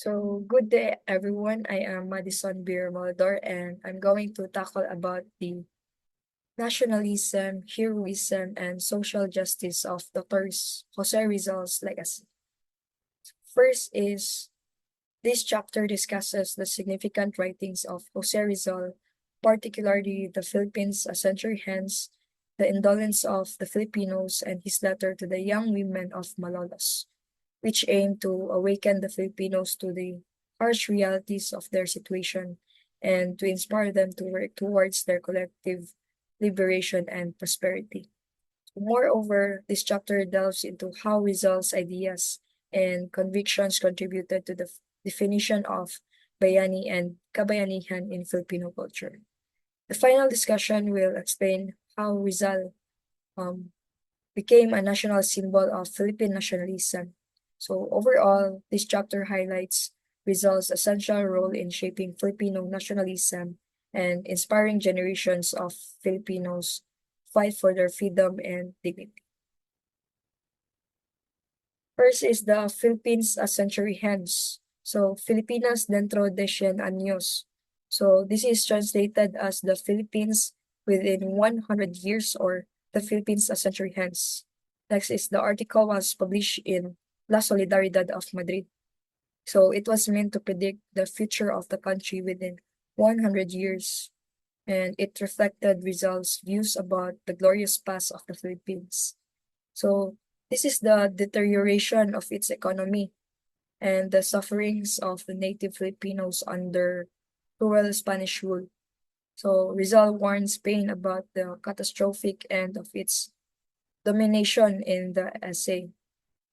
Good day, everyone. I am Madison B. Remolador, and I'm going to tackle about the nationalism, heroism, and social justice of Dr. Jose Rizal's legacy. First is this chapter discusses the significant writings of Jose Rizal, particularly the Philippines a century hence, the indolence of the Filipinos, and his letter to the young women of Malolos, which aim to awaken the Filipinos to the harsh realities of their situation and to inspire them to work towards their collective liberation and prosperity. Moreover, this chapter delves into how Rizal's ideas and convictions contributed to the definition of bayani and kabayanihan in Filipino culture. The final discussion will explain how Rizal um, became a national symbol of Philippine nationalism. So overall, this chapter highlights Rizal's essential role in shaping Filipino nationalism and inspiring generations of Filipinos fight for their freedom and dignity. First is the Philippines a century hence. So Filipinas dentro de 100 años. So this is translated as the Philippines within 100 years or the Philippines a century hence. Next is the article was published in La Solidaridad of Madrid. So it was meant to predict the future of the country within 100 years, and it reflected Rizal's views about the glorious past of the Philippines. So this is the deterioration of its economy and the sufferings of the native Filipinos under cruel Spanish rule. So Rizal warned Spain about the catastrophic end of its domination in the essay.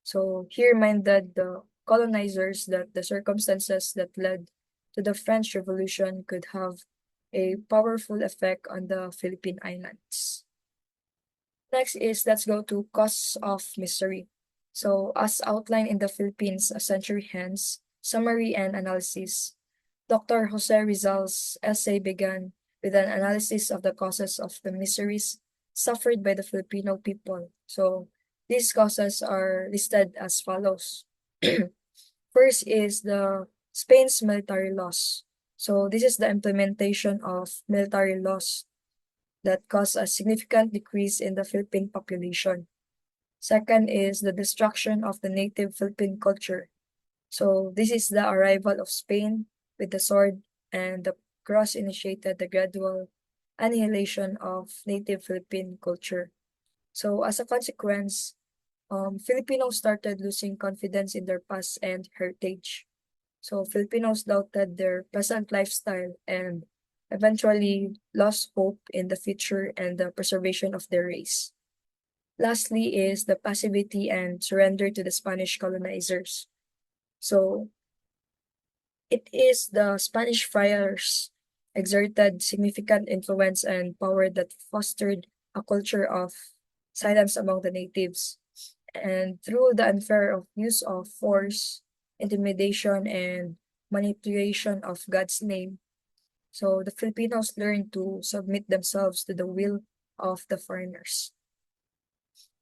So he reminded the colonizers that the circumstances that led to the French Revolution could have a powerful effect on the Philippine Islands. Next is let's go to causes of misery. So as outlined in the Philippines a century hence, summary and analysis. Dr. Jose Rizal's essay began with an analysis of the causes of the miseries suffered by the Filipino people. So these causes are listed as follows. First is the Spain's military laws. So this is the implementation of military laws that caused a significant decrease in the Philippine population. Second is the destruction of the native Philippine culture. So this is the arrival of Spain with the sword, and the cross initiated the gradual annihilation of native Philippine culture. So as a consequence, Filipinos started losing confidence in their past and heritage. So Filipinos doubted their present lifestyle and eventually lost hope in the future and the preservation of their race. Lastly is the passivity and surrender to the Spanish colonizers. So it is the Spanish friars exerted significant influence and power that fostered a culture of silence among the natives. And through the unfair use of force, intimidation, and manipulation of God's name, so the Filipinos learned to submit themselves to the will of the foreigners.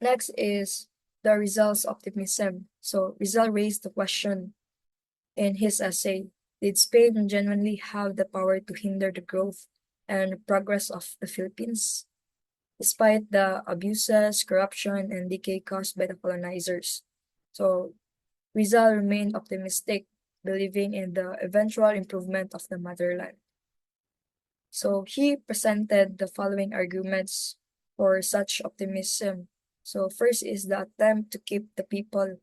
Next is the Rizal's optimism. So Rizal raised the question in his essay, did Spain genuinely have the power to hinder the growth and progress of the Philippines? Despite the abuses, corruption, and decay caused by the colonizers. So Rizal remained optimistic, believing in the eventual improvement of the motherland. So he presented the following arguments for such optimism. So first is the attempt to keep the people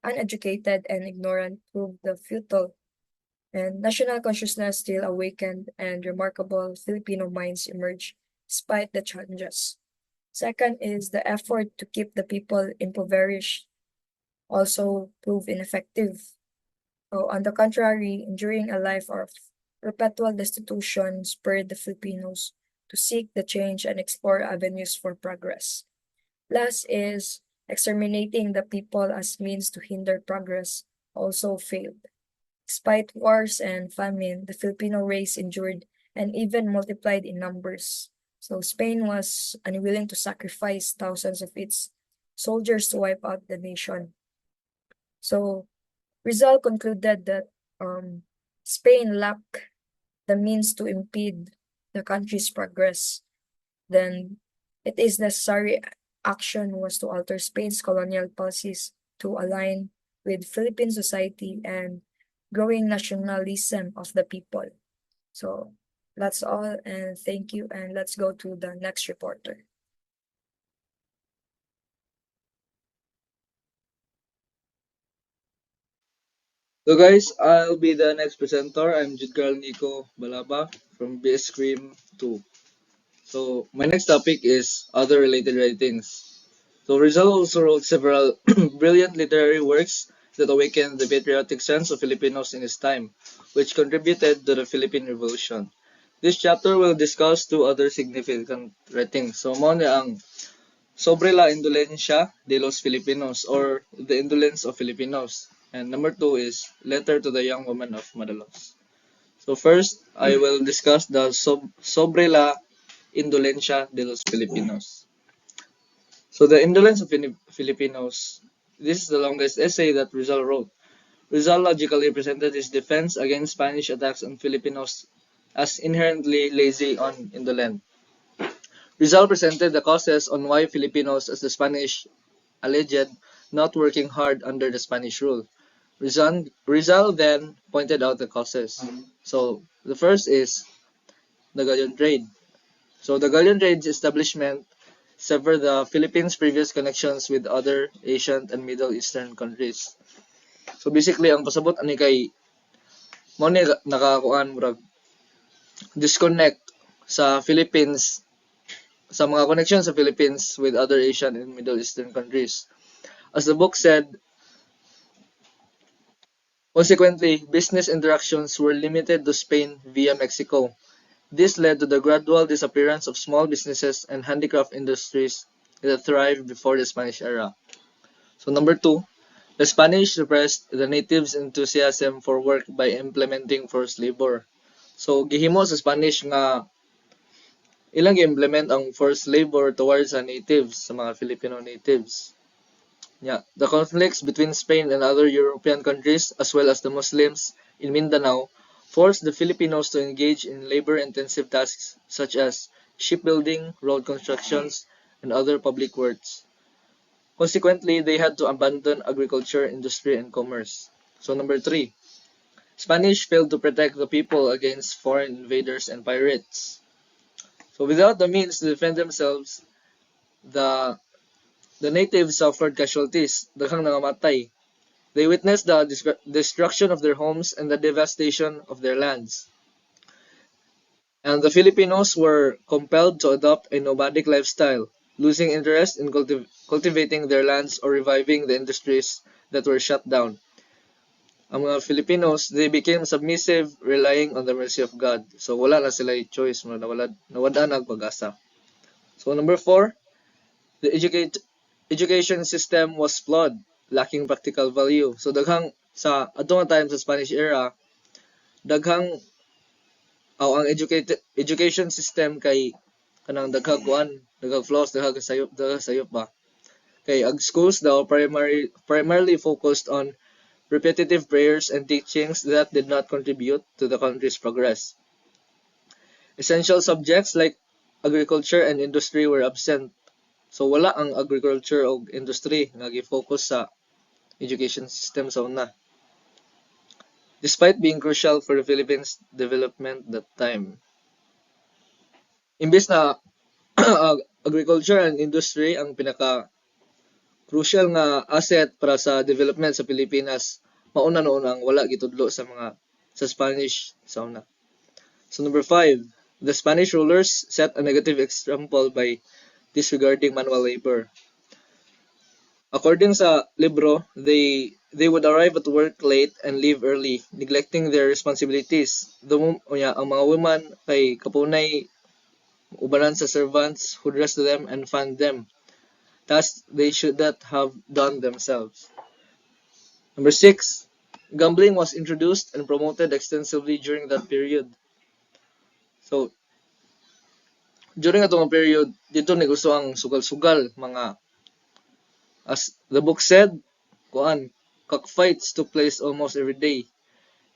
uneducated and ignorant proved the futile, and national consciousness still awakened and remarkable Filipino minds emerged despite the challenges. Second is the effort to keep the people impoverished also proved ineffective. So on the contrary, enduring a life of perpetual destitution spurred the Filipinos to seek the change and explore avenues for progress. Last is exterminating the people as means to hinder progress also failed. Despite wars and famine, the Filipino race endured and even multiplied in numbers. So Spain was unwilling to sacrifice thousands of its soldiers to wipe out the nation. So Rizal concluded that Spain lacked the means to impede the country's progress, then it is necessary action was to alter Spain's colonial policies to align with Philippine society and growing nationalism of the people. So that's all, and thank you, and let's go to the next reporter. So guys, I'll be the next presenter. I'm Judgal Nico Balaba from BS Cream 2. So my next topic is other related writings. So Rizal also wrote several brilliant literary works that awakened the patriotic sense of Filipinos in his time, which contributed to the Philippine Revolution. This chapter will discuss two other significant writings. So muna ang Sobre la Indolencia de los Filipinos or The Indolence of Filipinos. And number two is Letter to the Young Woman of Madalos. So first, I will discuss the Sobre la Indolencia de los Filipinos. So the Indolence of Filipinos, this is the longest essay that Rizal wrote. Rizal logically presented his defense against Spanish attacks on Filipinos as inherently lazy and indolent. Rizal presented the causes on why Filipinos, as the Spanish alleged, not working hard under the Spanish rule. Rizal then pointed out the causes. So the first is the galleon trade. So the galleon trade establishment severed the Philippines' previous connections with other Asian and Middle Eastern countries. So basically, ang pasabot ani kay mo ni nakakuan murag disconnect sa Philippines sa mga connection sa Philippines with other Asian and Middle Eastern countries. As the book said, consequently, business interactions were limited to Spain via Mexico. This led to the gradual disappearance of small businesses and handicraft industries that thrived before the Spanish era. So number two, the Spanish suppressed the natives' enthusiasm for work by implementing forced labor. So gihimo sa Spanish nga ilang implement ang forced labor towards sa natives, sa mga Filipino natives. Yeah, the conflicts between Spain and other European countries, as well as the Muslims in Mindanao, forced the Filipinos to engage in labor-intensive tasks such as shipbuilding, road constructions, and other public works. Consequently, they had to abandon agriculture, industry, and commerce. So number three, Spanish failed to protect the people against foreign invaders and pirates. So without the means to defend themselves, the the natives suffered casualties, daghang nangamatay. They witnessed the destruction of their homes and the devastation of their lands. And the Filipinos were compelled to adopt a nomadic lifestyle, losing interest in cultivating their lands or reviving the industries that were shut down. Ang mga Filipinos, they became submissive, relying on the mercy of God. So wala na sila choice, nawala na pag-asa. So number four, the education system was flawed, lacking practical value. So daghang sa adtong time sa Spanish era, daghang ang education system kay kanang daghang kuan, daghang flaws, daghang sayop ba. Kay ag schools daw primarily focused on repetitive prayers and teachings that did not contribute to the country's progress. Essential subjects like agriculture and industry were absent. So wala ang agriculture o industry nga gi-focus sa education system sa una. Despite being crucial for the Philippines' development that time. Imbes na agriculture and industry ang pinaka crucial nga asset para sa development sa Pilipinas, mauna noon ang wala gitudlo sa mga sa Spanish sa una. So number five, the Spanish rulers set a negative example by disregarding manual labor. According sa libro, they would arrive at work late and leave early, neglecting their responsibilities. Ang mga women kay kapunay ubanan sa servants who dress to them and fund them. Thus, they should not have done themselves. Number six, gambling was introduced and promoted extensively during that period. So, during atong period, dito ni gusto ang sugal-sugal, mga, as the book said, kuan, cockfights took place almost every day.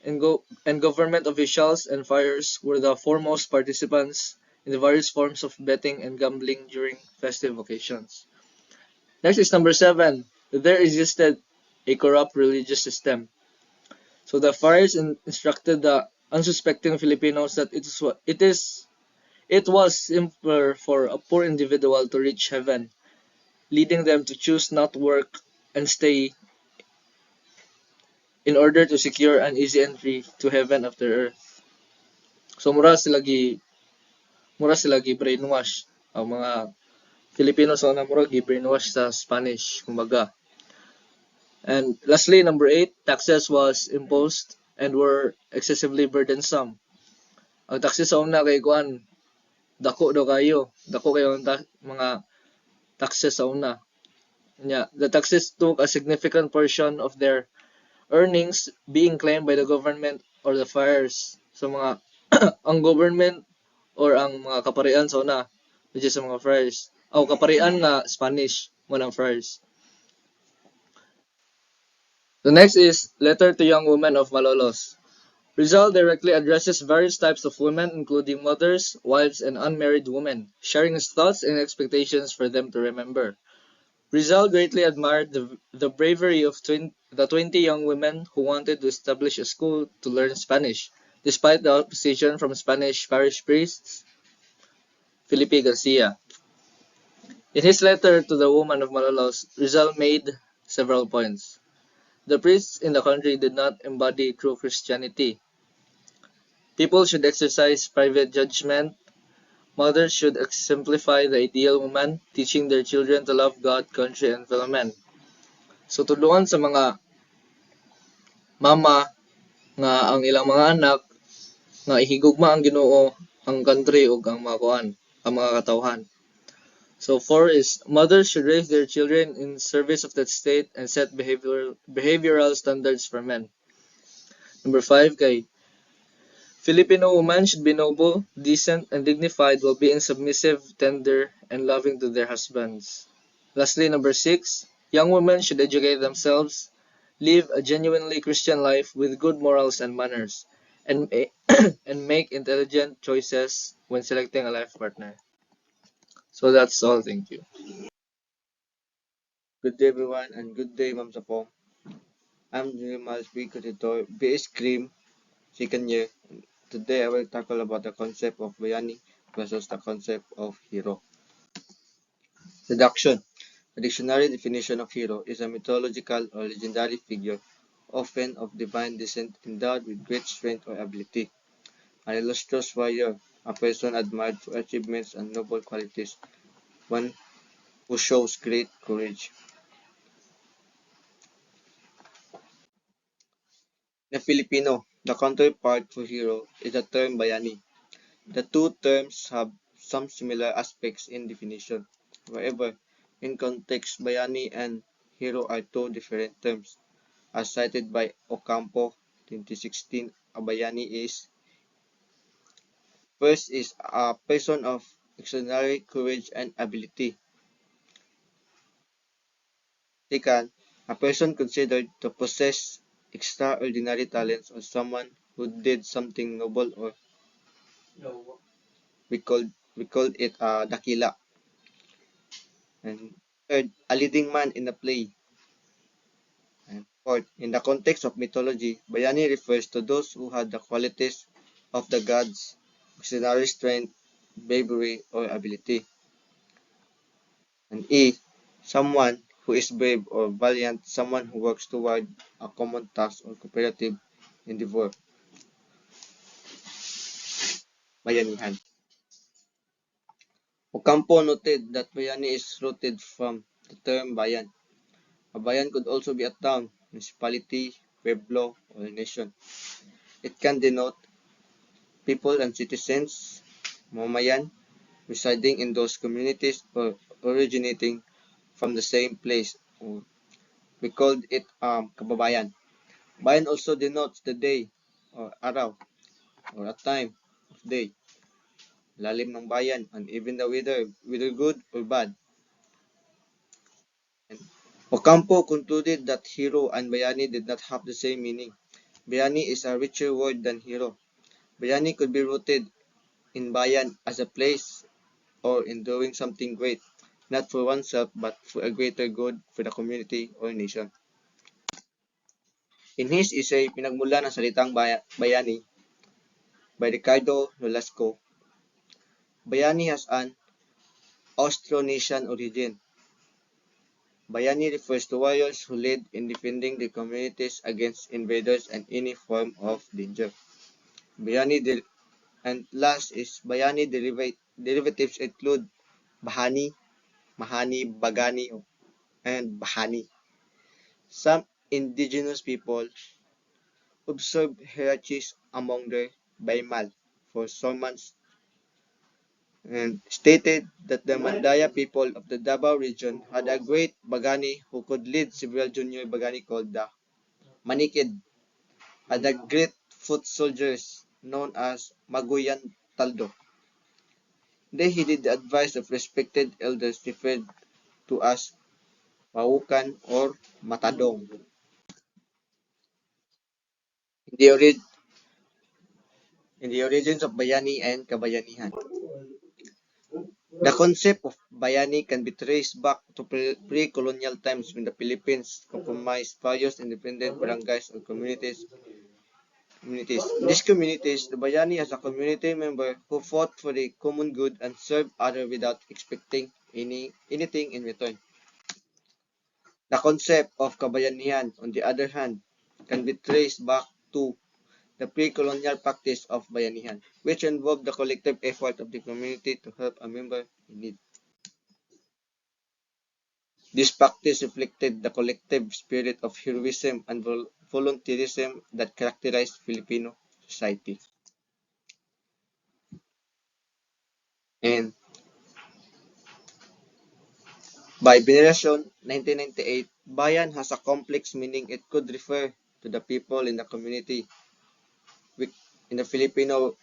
and government officials and friars were the foremost participants in the various forms of betting and gambling during festive occasions. Next is number 7. There existed a corrupt religious system. So the friars instructed the unsuspecting Filipinos that it was simpler for a poor individual to reach heaven, leading them to choose not work and stay in order to secure an easy entry to heaven after earth. So mura sila gi brainwash ang mga Filipino sa una mura gi brainwash sa Spanish kumbaga. And lastly, number 8, taxes was imposed and were excessively burdensome. Ang taxes sa una kay kuan dako do kayo, dako kayo ang mga taxes sa una. Yeah, the taxes took a significant portion of their earnings being claimed by the government or the friars. So mga ang government or ang mga kaparian sa una, which is sa mga friars. O kaparian nga Spanish mo ng friars. The next is Letter to Young Women of Malolos. Rizal directly addresses various types of women, including mothers, wives, and unmarried women, sharing his thoughts and expectations for them to remember. Rizal greatly admired the bravery of the 20 young women who wanted to establish a school to learn Spanish, despite the opposition from Spanish parish priests, Felipe Garcia. In his letter to the woman of Malolos, Rizal made several points. The priests in the country did not embody true Christianity. People should exercise private judgment. Mothers should exemplify the ideal woman, teaching their children to love God, country, and fellow men. So tulungan sa mga mama nga ang ilang mga anak nga ihigugma ang Ginoo, ang country ug ang mga kuan, ang mga katawhan. So 4 is mothers should raise their children in service of that state and set behavioral standards for men. Number 5 kay Filipino women should be noble, decent, and dignified while being submissive, tender, and loving to their husbands. Lastly, number 6, young women should educate themselves, live a genuinely Christian life with good morals and manners, and, and make intelligent choices when selecting a life partner. So that's all. Thank you. Good day everyone and good day Ma'am Sapong. I'm Junior Cortidor, BS Cream, second year. Today I will tackle about the concept of Bayani versus the concept of hero. Reduction. The dictionary definition of hero is a mythological or legendary figure, often of divine descent endowed with great strength or ability. An illustrious warrior, a person admired for achievements and noble qualities, one who shows great courage. In Filipino, the counterpart for hero is the term bayani. The two terms have some similar aspects in definition. However, in context, bayani and hero are two different terms. As cited by Ocampo, 2016, a bayani is first is a person of extraordinary courage and ability. Second, a person considered to possess extraordinary talents or someone who did something noble or we called it dakila. And third, a leading man in a play. And fourth, in the context of mythology, bayani refers to those who had the qualities of the gods, extraordinary strength, bravery, or ability. And E, someone who is brave or valiant, someone who works toward a common task or cooperative endeavor. Bayanihan. Ocampo noted that bayani is rooted from the term bayan. A bayan could also be a town, municipality, pueblo, or a nation. It can denote people and citizens, mamayan, residing in those communities or originating from the same place. We called it kababayan. Bayan also denotes the day or araw or a time of day, lalim ng bayan, and even the weather, whether good or bad. And Ocampo concluded that hero and bayani did not have the same meaning. Bayani is a richer word than hero. Bayani could be rooted in bayan as a place or in doing something great, not for oneself but for a greater good for the community or nation. In his essay, pinagmulan ang salitang bayani by Ricardo Nolasco. Bayani has an Austronesian origin. Bayani refers to warriors who lead in defending their communities against invaders and any form of danger. And last is Bayani derivatives include Bahani, Mahani, Bagani, and Bahani. Some indigenous people observed hierarchies among their Baimal for sermons and stated that the Mandaya people of the Davao region had a great Bagani who could lead several junior Bagani called the Manikid and the great foot soldiers known as Maguyan Taldo. They heeded the advice of respected elders referred to as Waukan or Matadong. In the, ori- in the origins of Bayani and Kabayanihan. The concept of Bayani can be traced back to pre-colonial times when the Philippines comprised various independent barangays or communities. In these communities, the Bayani has a community member who fought for the common good and served others without expecting anything in return. The concept of Kabayanihan, on the other hand, can be traced back to the pre-colonial practice of Bayanihan, which involved the collective effort of the community to help a member in need. This practice reflected the collective spirit of heroism and volunteerism that characterized Filipino society. And by Veneration 1998, bayan has a complex meaning. It could refer to the people in the community. In the Filipino,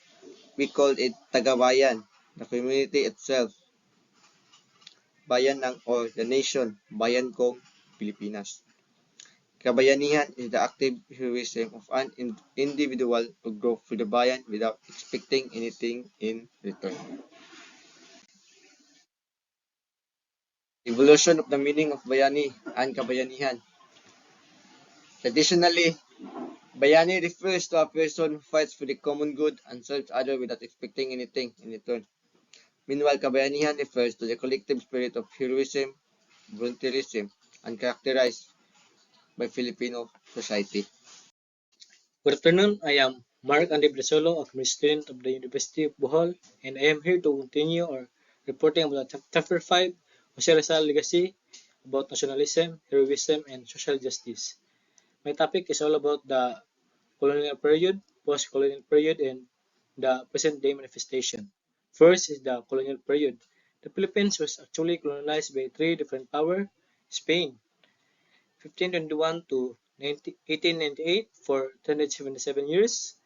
we call it Tagabayan, the community itself, bayan ng or the nation, bayan kong Pilipinas. Kabayanihan is the active heroism of an individual who go for the bayan without expecting anything in return. Evolution of the meaning of bayani and kabayanihan. Traditionally, bayani refers to a person who fights for the common good and serves others without expecting anything in return. Meanwhile, kabayanihan refers to the collective spirit of heroism, volunteerism, and characterized by Filipino society. Good afternoon. I am Mark Andy Bitasolo, a community student of the University of Bohol, and I am here to continue our reporting about Chapter 5, Orjalesa Legacy, about nationalism, heroism, and social justice. My topic is all about the colonial period, post-colonial period, and the present-day manifestation. First is the colonial period. The Philippines was actually colonized by three different powers: Spain, 1521 to 1898 for 377 years.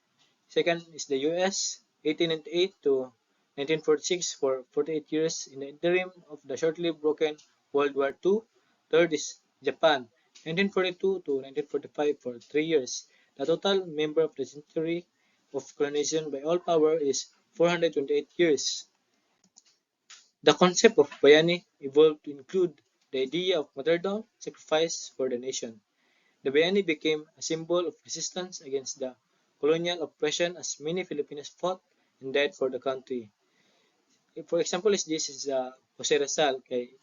Second is the US, 1898 to 1946 for 48 years in the interim of the shortly broken World War II. Third is Japan, 1942 to 1945 for 3 years. The total member of the century of colonization by all power is 428 years. The concept of bayani evolved to include the idea of martyrdom, sacrifice for the nation. The bayani became a symbol of resistance against the colonial oppression as many Filipinos fought and died for the country. For example, this is Jose Rizal. Si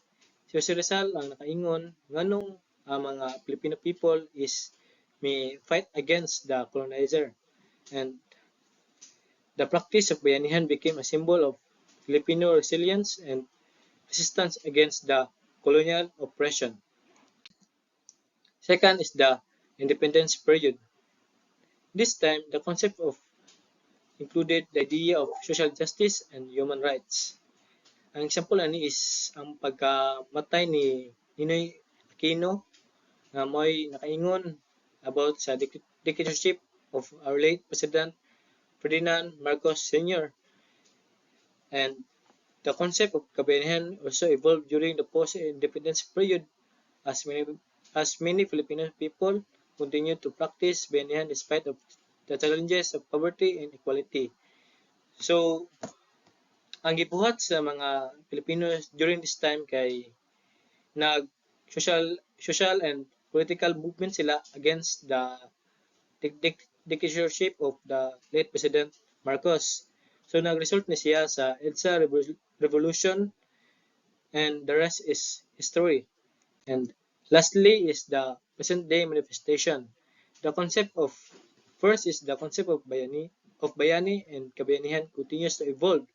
Jose Rizal ang nakaingon nganong ang mga Filipino people is may fight against the colonizer. And the practice of bayanihan became a symbol of Filipino resilience and resistance against the colonial oppression. Second is the independence period. This time, the concept of included the idea of social justice and human rights. Ang example ani is ang pagkamatay ni Ninoy Aquino na mo'y nakaingon about sa dictatorship of our late President Ferdinand Marcos Sr. And the concept of kabayanihan also evolved during the post-independence period as many Filipino people continue to practice bayanihan despite of the challenges of poverty and equality. So, ang gibuhat sa mga Filipinos during this time kay nag social and political movement sila against the dictatorship of the late President Marcos. So nag-result na siya sa EDSA revolution, and the rest is history. And lastly is the present day manifestation. The concept of first is the concept of bayani and kabayanihan continues to evolve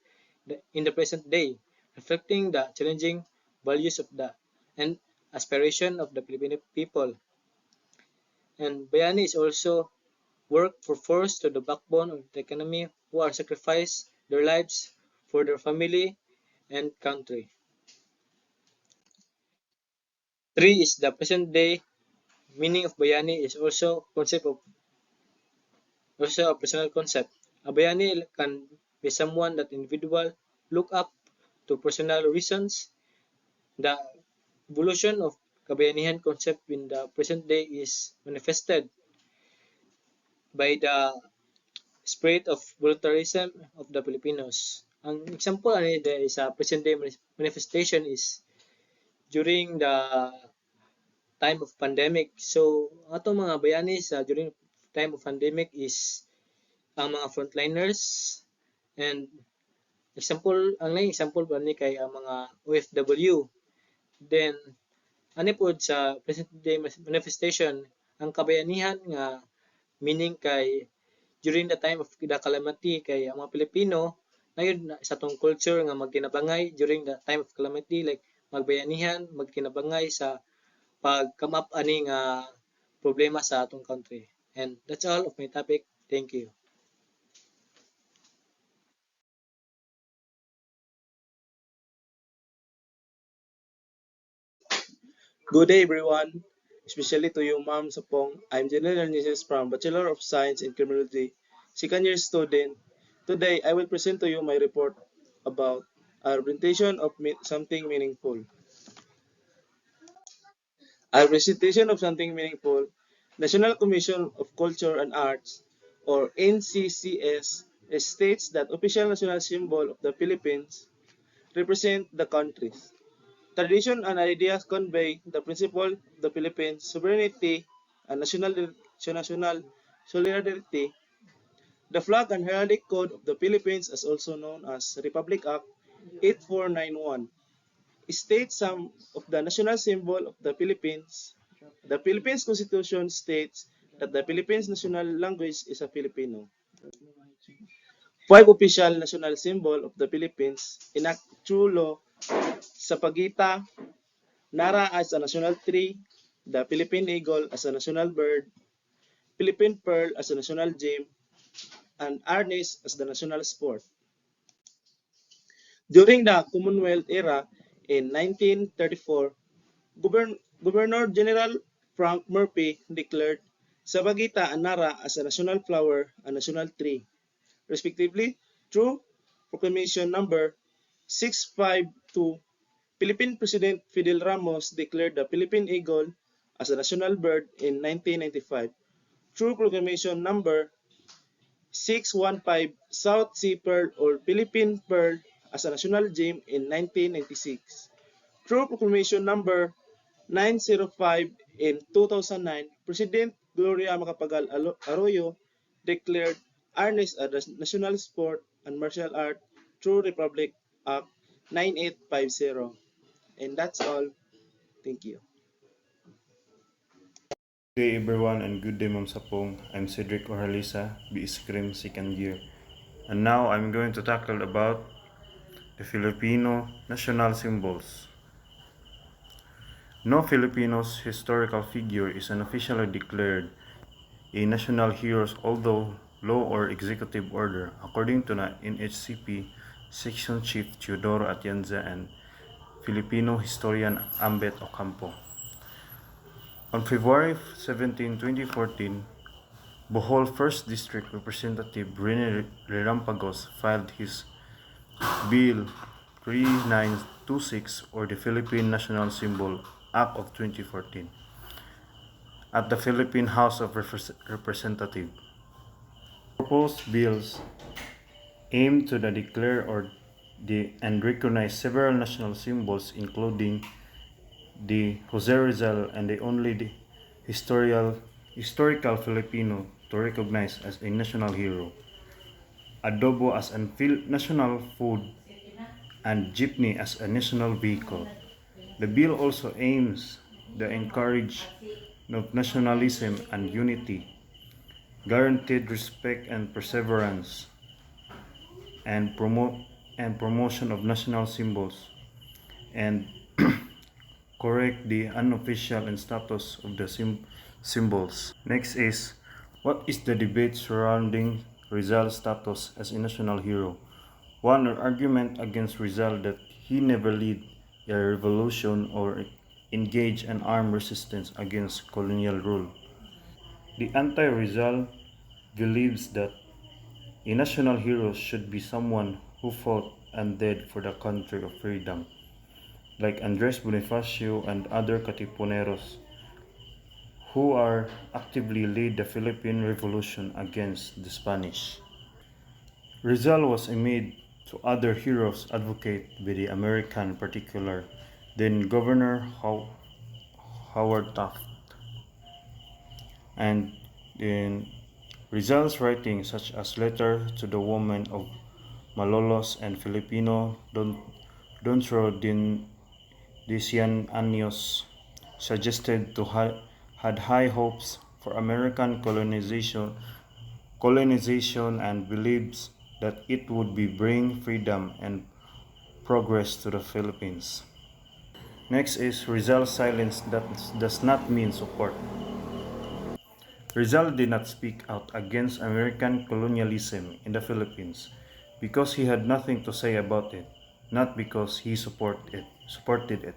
in the present day, reflecting the challenging values of the and aspiration of the Filipino people. And bayani is also work for force to the backbone of the economy who are sacrificed their lives for their family and country. 3 is the present day meaning of bayani is also a personal concept. A bayani can be someone that individual look up to personal reasons. The evolution of kabayanihan concept in the present day is manifested by the spirit of voluntarism of the Filipinos. Ang example ani is a present day manifestation is during the time of pandemic. So ato mga bayani sa during time of pandemic is ang mga frontliners, and example ba ni kay ang mga OFW. Then ani pod sa present day manifestation ang kabayanihan nga meaning kay during the time of the calamity kay ang mga Pilipino na sa tong culture nga magkinabangay during the time of calamity, like magbayanihan, magkinabangay sa pag-come up ani nga problema sa atong country. And that's all of my topic. Thank you. Good day, everyone, especially to you, Ma'am Sapong. I'm General Ranises from Bachelor of Science in Criminology, second year student. Today, I will present to you my report about our presentation of something meaningful. Our presentation of something meaningful, National Commission of Culture and Arts, or NCCS, states that official national symbol of the Philippines represent the countries. Tradition and ideas convey the principle of the Philippines' sovereignty and national solidarity. The flag and heraldic code of the Philippines, as also known as Republic Act 8491, states some of the national symbol of the Philippines. The Philippines Constitution states that the Philippines national language is a Filipino. 5 official national symbol of the Philippines enact through law sa Pagita, Nara as a national tree, the Philippine eagle as a national bird, Philippine pearl as a national gem, and harness as the national sport. During the Commonwealth era in 1934, Governor General Frank Murphy declared Sabagita and Nara as a national flower and national tree, respectively, through Proclamation Number 652. Philippine President Fidel Ramos declared the Philippine eagle as a national bird in 1995 through Proclamation Number 615, South Sea Pearl or Philippine Pearl as a national gem in 1996. Through Proclamation Number 905 in 2009, President Gloria Macapagal Arroyo declared harness as a national sport and martial art through Republic Act 9850. And that's all. Thank you. Good day everyone and good day Ma'am Sapong. I'm Cedric Orjalesa, BE Scrim second year. And now I'm going to tackle about the Filipino national symbols. No Filipino's historical figure is unofficially declared a national hero, although law or executive order, according to the NHCP Section Chief Teodoro Atienza and Filipino historian Ambet Ocampo. On February 17, 2014, Bohol 1st District Representative Rene Relampagos filed his Bill 3926 or the Philippine National Symbol Act of 2014. at the Philippine House of Representatives. Proposed bills aim to declare and recognize several national symbols, including the Jose Rizal and the only historical Filipino to recognize as a national hero, adobo as a national food, and jeepney as a national vehicle. The bill also aims to encourage of nationalism and unity, guaranteed respect and perseverance, and promotion of national symbols, and correct the unofficial and status of the symbols. Next is, what is the debate surrounding Rizal's status as a national hero? One argument against Rizal that he never led a revolution or engaged in armed resistance against colonial rule. The anti-Rizal believes that a national hero should be someone who fought and died for the country of freedom, like Andres Bonifacio and other Katipuneros who are actively led the Philippine Revolution against the Spanish. Rizal was amid to other heroes advocate by the American particular, then Governor Howard Taft. And in Rizal's writings such as Letter to the Woman of Malolos and Filipino Dontro din Dician Años suggested to had high hopes for American colonization and believes that it would be bring freedom and progress to the Philippines. Next is Rizal's silence that does not mean support. Rizal did not speak out against American colonialism in the Philippines because he had nothing to say about it, not because he supported it.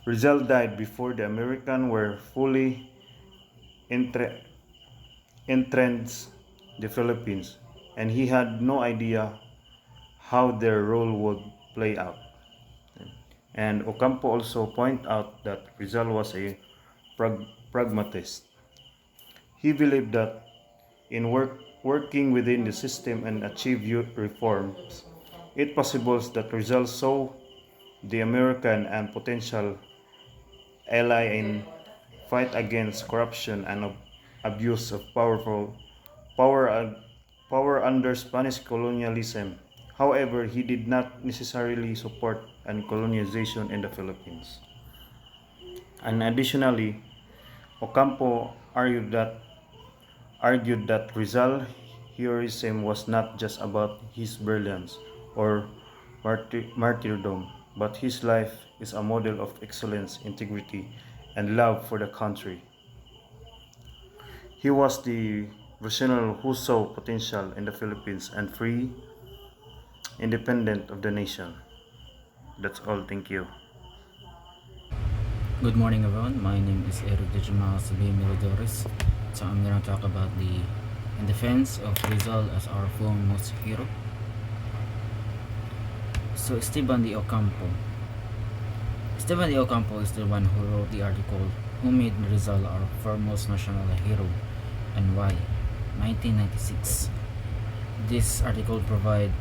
Rizal died before the Americans were fully entrenched the Philippines, and he had no idea how their role would play out. And Ocampo also pointed out that Rizal was a pragmatist. He believed that in working within the system and achieve reforms, it possible that Rizal saw the American and potential ally in fight against corruption and abuse of power under Spanish colonialism. However, he did not necessarily support and colonization in the Philippines. And additionally, Ocampo argued that Rizal heroism was not just about his brilliance or martyrdom, but his life is a model of excellence, integrity, and love for the country. He was the visionary who saw potential in the Philippines and free, independent of the nation. That's all. Thank you. Good morning, everyone. My name is Eric Digimas Meredores. So I'm gonna talk about the in defense of Rizal as our foremost hero. So Esteban de Ocampo. Esteban de Ocampo is the one who wrote the article "Who Made Rizal Our Foremost National Hero and Why?" 1996. This article provides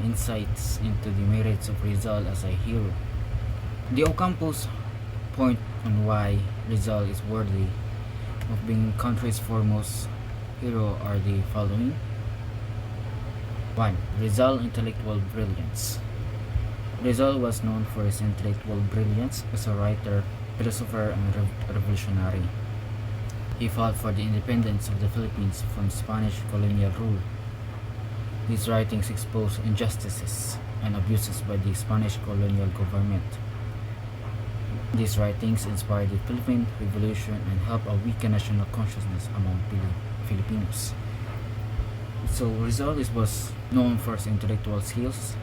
insights into the merits of Rizal as a hero. The Ocampo's point on why Rizal is worthy of being country's foremost hero are the following. 1. Rizal intellectual brilliance. Rizal was known for his intellectual brilliance as a writer, philosopher, and revolutionary. He fought for the independence of the Philippines from Spanish colonial rule. His writings expose injustices and abuses by the Spanish colonial government. These writings inspired the Philippine Revolution and helped awaken national consciousness among Filipinos. So Rizal was known for his intellectual skills.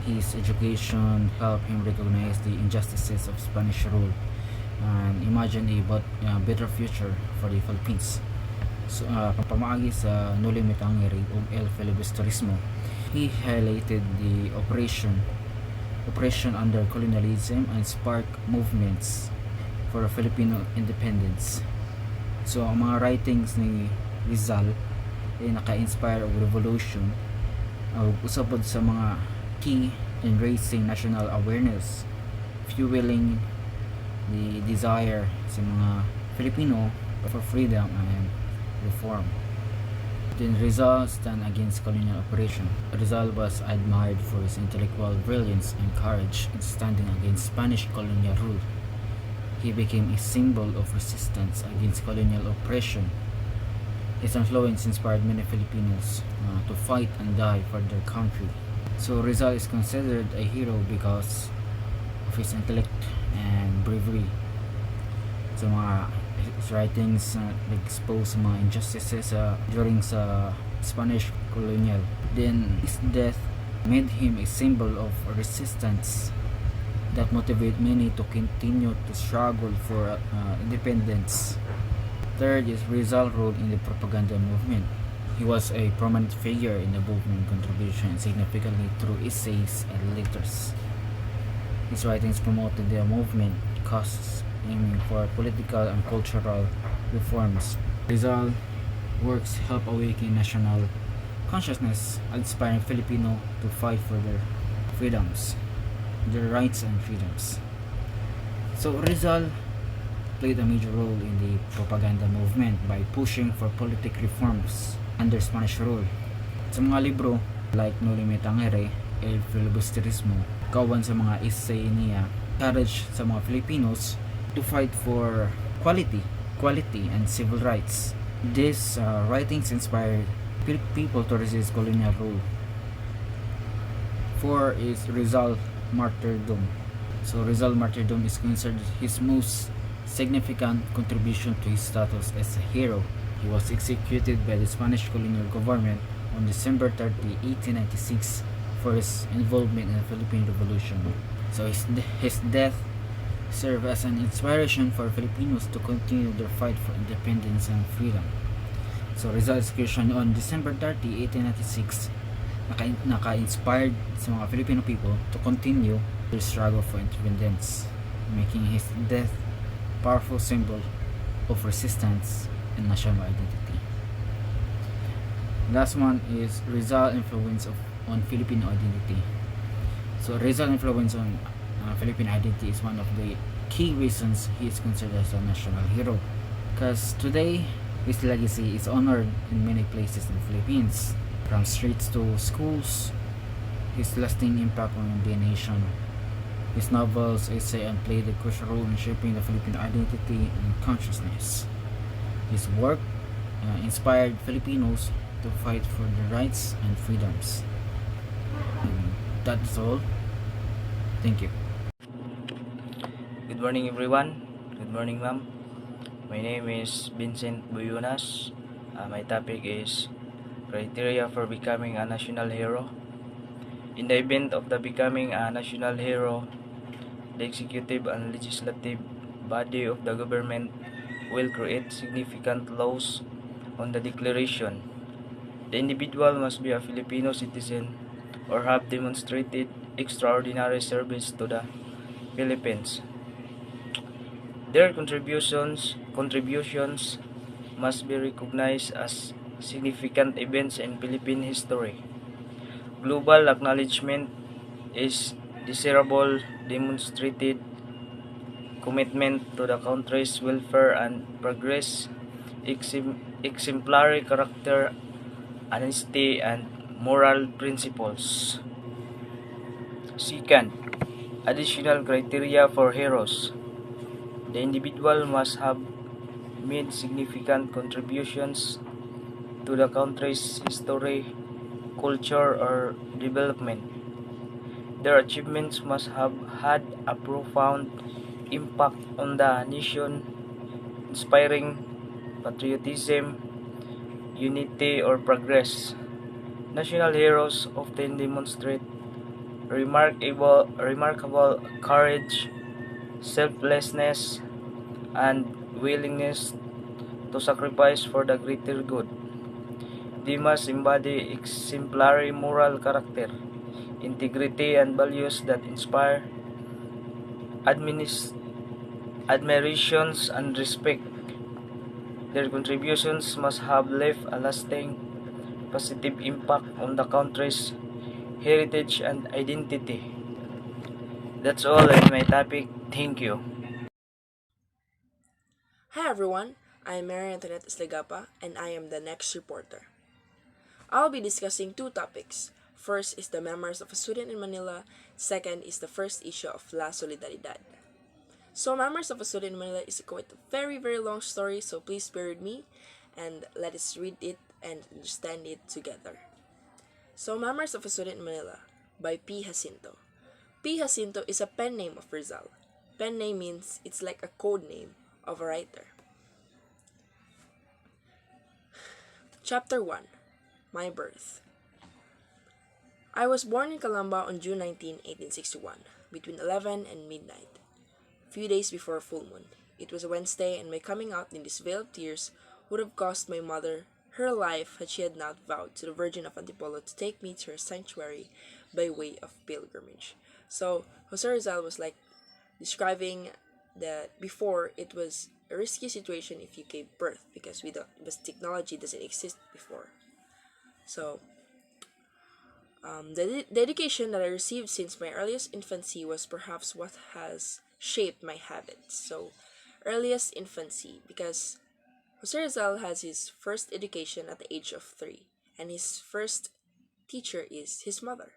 His education helped him recognize the injustices of Spanish rule and imagine a better future for the Philippines. So, pamaagi sa No Limitang Ngeri o El Filibusterismo, he highlighted the oppression under colonialism and sparked movements for Filipino independence. So ang mga writings ni Rizal ay naka-inspire og revolution o usapod sa mga key in raising national awareness, fueling the desire sa mga Filipino for freedom and reform. Then Rizal stand against colonial operation. Rizal was admired for his intellectual brilliance and courage in standing against Spanish colonial rule. He became a symbol of resistance against colonial oppression. His influence inspired many Filipinos to fight and die for their country. So Rizal is considered a hero because of his intellect and bravery. So mga his writings expose mga injustices during sa Spanish colonial. Then his death made him a symbol of resistance that motivate many to continue to struggle for independence. Third is Rizal's role in the propaganda movement. He was a prominent figure in the movement, contribution significantly through essays and letters. His writings promoted the movement causes aiming for political and cultural reforms. Rizal's works help awaken national consciousness, inspiring Filipino to fight for their freedoms, their rights and freedoms. So Rizal played a major role in the propaganda movement by pushing for politic reforms under Spanish rule. Sa mga libro like No Limit Tangere, El Filibusterismo, kawan sa mga essay niya, encourage sa mga Filipinos to fight for equality and civil rights. These writings inspired people to resist colonial rule. 4 is Rizal martyrdom. So Rizal martyrdom is considered his most significant contribution to his status as a hero. He was executed by the Spanish colonial government on December 30, 1896 for his involvement in the Philippine Revolution. So his death served as an inspiration for Filipinos to continue their fight for independence and freedom. So Rizal's execution on December 30, 1896 naka-inspired sa mga Filipino people to continue their struggle for independence, making his death a powerful symbol of resistance and national identity. Last one is Rizal influence on Filipino identity. So Rizal influence on Philippine identity is one of the key reasons he is considered as a national hero, because today his legacy is honored in many places in the Philippines, from streets to schools. His lasting impact on the nation. His novels, essay, and played a crucial role in shaping the Philippine identity and consciousness. His work inspired Filipinos to fight for their rights and freedoms. And that's all. Thank you. Good morning everyone. Good morning ma'am. My name is Vincent Boyonas. My topic is criteria for becoming a national hero. In the event of the becoming a national hero, the executive and legislative body of the government will create significant laws on the declaration. The individual must be a Filipino citizen or have demonstrated extraordinary service to the Philippines. Their contributions must be recognized as significant events in Philippine history. Global acknowledgement is desirable, demonstrated commitment to the country's welfare and progress, exemplary character, honesty, and moral principles. Second, additional criteria for heroes. The individual must have made significant contributions to the country's history, culture, or development. Their achievements must have had a profound impact on the nation, inspiring patriotism, unity, or progress. National heroes often demonstrate remarkable courage, selflessness, and willingness to sacrifice for the greater good. They must embody exemplary moral character, integrity, and values that inspire, admirations and respect. Their contributions must have left a lasting positive impact on the country's heritage and identity. That's all in my topic. Thank you. Hi everyone, I am Mary Antoinette Lagapa and I am the next reporter. I'll be discussing two topics. First is the memoirs of a student in Manila, second is the first issue of La Solidaridad. So, Memoirs of a Student in Manila is quite a very long story, so please bear with me and let us read it and understand it together. So, Memoirs of a Student in Manila by P. Jacinto. P. Jacinto is a pen name of Rizal. Pen name means it's like a code name of a writer. Chapter 1 My Birth. I was born in Calamba on June 19, 1861, between 11 and midnight, few days before full moon. It was a Wednesday, and my coming out in this veil of tears would have cost my mother her life had she had not vowed to the Virgin of Antipolo to take me to her sanctuary by way of pilgrimage. So Jose Rizal was like describing that before it was a risky situation if you gave birth because because technology doesn't exist before. So the education that I received since my earliest infancy was perhaps what has shaped my habits. So, earliest infancy, because Jose Rizal has his first education at the age of 3, and his first teacher is his mother.